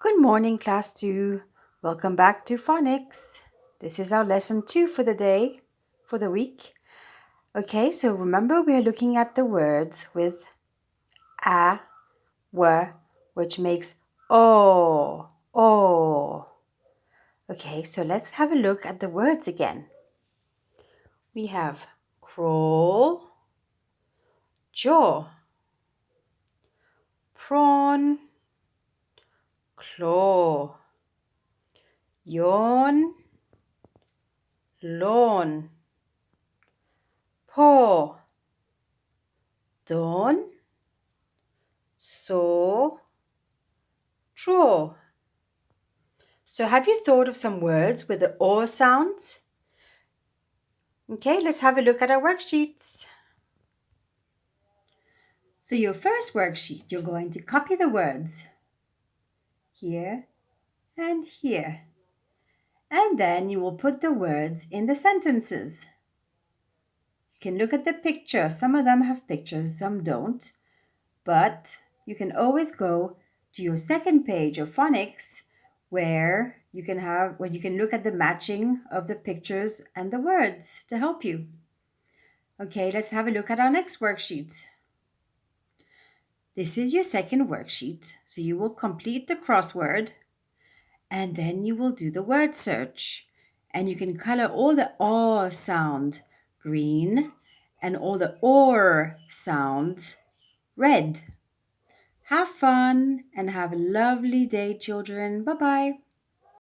Good morning, Class 2. Welcome back to Phonics. This is our lesson 2 for the day, for the week. Okay, so remember we are looking at the words with a, w, which makes o. Okay, so let's have a look at the words again. We have crawl, jaw, prawn, claw, yawn, lawn, paw, dawn, saw, draw. So have you thought of some words with the or sounds? Okay, let's have a look at our worksheets. So your first worksheet, you're going to copy the words here and here. And then you will put the words in the sentences. You can look at the picture. Some of them have pictures, some don't. But you can always go to your second page of phonics where you can look at the matching of the pictures and the words to help you. Okay, let's have a look at our next worksheet. This is your second worksheet, so you will complete the crossword and then you will do the word search. And you can color all the O sound green and all the OR sound red. Have fun and have a lovely day, children. Bye-bye.